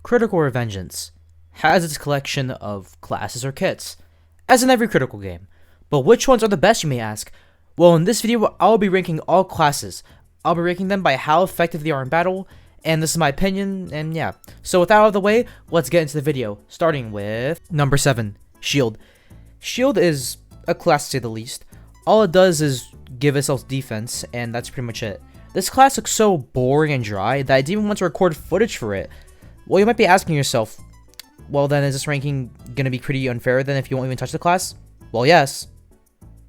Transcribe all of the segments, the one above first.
Critical Revengeance has its collection of classes or kits, as in every critical game. But which ones are the best, you may ask? Well, in this video, I'll be ranking all classes. I'll be ranking them by how effective they are in battle, and this is my opinion, and yeah. So with that out of the way, let's get into the video, starting with number 7, Shield. Shield is a class to say the least. All it does is give itself defense, and that's pretty much it. This class looks so boring and dry that I didn't even want to record footage for it. Well, you might be asking yourself, well then, is this ranking gonna be pretty unfair then if you won't even touch the class? Well, yes.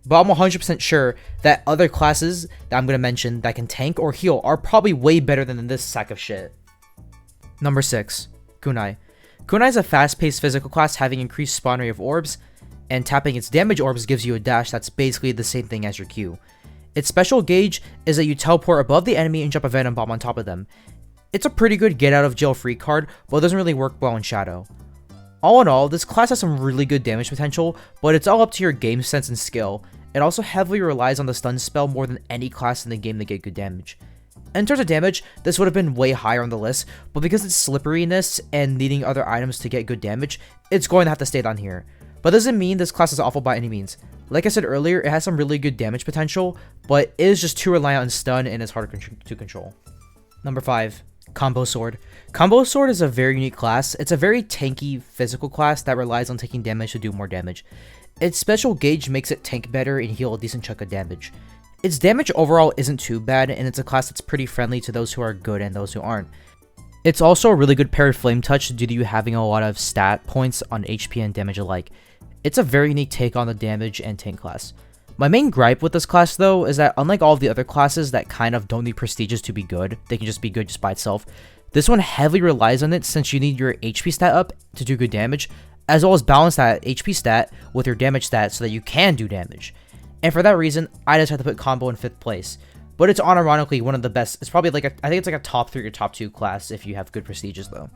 But I'm 100% sure that other classes that I'm gonna mention that can tank or heal are probably way better than this sack of shit. Number 6, Kunai. Kunai is a fast-paced physical class having increased spawn rate of orbs, and tapping its damage orbs gives you a dash that's basically the same thing as your Q. Its special gauge is that you teleport above the enemy and drop a venom bomb on top of them. It's a pretty good get out of jail free card, but it doesn't really work well in Shadow. All in all, this class has some really good damage potential, but it's all up to your game sense and skill. It also heavily relies on the stun spell more than any class in the game to get good damage. In terms of damage, this would have been way higher on the list, but because its slipperiness and needing other items to get good damage, it's going to have to stay down here. But doesn't mean this class is awful by any means. Like I said earlier, it has some really good damage potential, but it is just too reliant on stun and is harder to control. Number 5, Combo Sword. Combo Sword is a very unique class. It's a very tanky physical class that relies on taking damage to do more damage. Its special gauge makes it tank better and heal a decent chunk of damage. Its damage overall isn't too bad, and it's a class that's pretty friendly to those who are good and those who aren't. It's also a really good paired flame touch due to you having a lot of stat points on HP and damage alike. It's a very unique take on the damage and tank class. My main gripe with this class though is that unlike all of the other classes that kind of don't need prestiges to be good, they can just be good just by itself, this one heavily relies on it since you need your HP stat up to do good damage, as well as balance that HP stat with your damage stat so that you can do damage. And for that reason, I just had to put Combo in 5th place. But it's unironically one of the best. It's probably like I think it's like a top 3 or top 2 class if you have good prestiges though.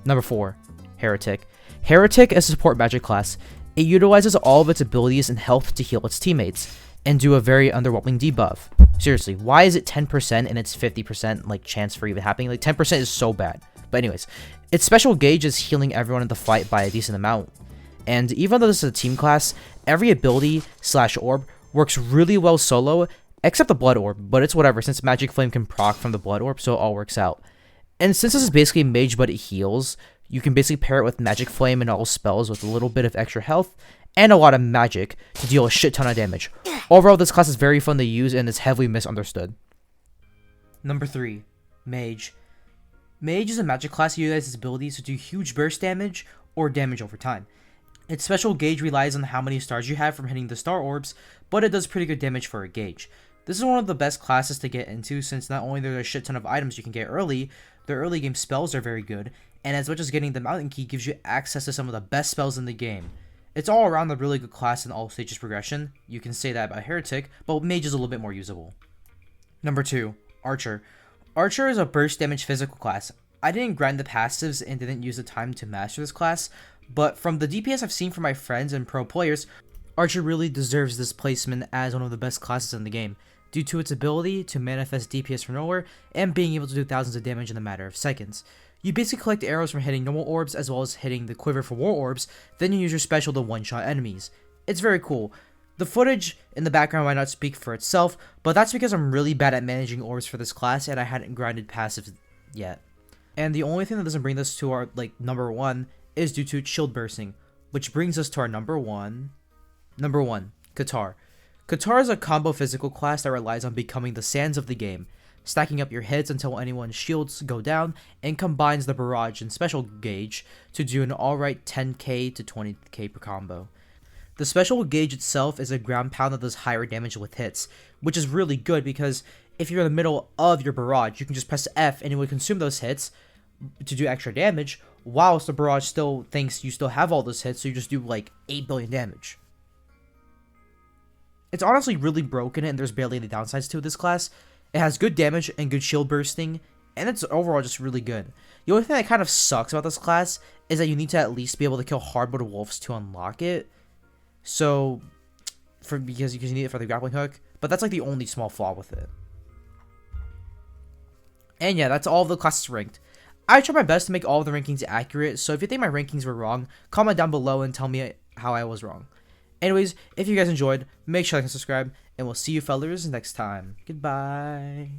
Number 4, Heretic. Heretic is a support magic class. It utilizes all of its abilities and health to heal its teammates, and do a very underwhelming debuff. Seriously, why is it 10% and it's 50% like chance for even happening? Like 10% is so bad. But anyways, its special gauge is healing everyone in the fight by a decent amount. And even though this is a team class, every ability / orb works really well solo, except the blood orb, but it's whatever since Magic Flame can proc from the blood orb, so it all works out. And since this is basically mage but it heals, you can basically pair it with Magic Flame and all spells with a little bit of extra health and a lot of magic to deal a shit ton of damage. Overall, this class is very fun to use and is heavily misunderstood. Number 3, Mage. Mage is a magic class that utilizes abilities to do huge burst damage or damage over time. Its special gauge relies on how many stars you have from hitting the star orbs, but it does pretty good damage for a gauge. This is one of the best classes to get into since not only are there a shit ton of items you can get early, the early game spells are very good, and as much as getting the Mountain Key gives you access to some of the best spells in the game. It's all around a really good class in all stages progression. You can say that about Heretic, but Mage is a little bit more usable. Number 2, Archer. Archer is a burst damage physical class. I didn't grind the passives and didn't use the time to master this class, but from the DPS I've seen from my friends and pro players, Archer really deserves this placement as one of the best classes in the game, due to its ability to manifest DPS from nowhere and being able to do thousands of damage in a matter of seconds. You basically collect arrows from hitting normal orbs as well as hitting the quiver for war orbs, then you use your special to one-shot enemies. It's very cool. The footage in the background might not speak for itself, but that's because I'm really bad at managing orbs for this class and I hadn't grinded passives yet. And the only thing that doesn't bring this to our number 1 is due to shield bursting, which brings us to our number 1. Number 1, Katar. Katar is a combo physical class that relies on becoming the sands of the game, stacking up your hits until anyone's shields go down, and combines the barrage and special gauge to do an alright 10k to 20k per combo. The special gauge itself is a ground pound that does higher damage with hits, which is really good because if you're in the middle of your barrage, you can just press F and it would consume those hits to do extra damage, whilst the barrage still thinks you still have all those hits, so you just do like 8 billion damage. It's honestly really broken and there's barely any downsides to this class. It has good damage and good shield bursting, and it's overall just really good. The only thing that kind of sucks about this class is that you need to at least be able to kill hardboard wolves to unlock it. So, because you need it for the grappling hook, but that's like the only small flaw with it. And yeah, that's all of the classes ranked. I tried my best to make all the rankings accurate, so if you think my rankings were wrong, comment down below and tell me how I was wrong. Anyways, if you guys enjoyed, make sure to like and subscribe, and we'll see you fellers next time. Goodbye.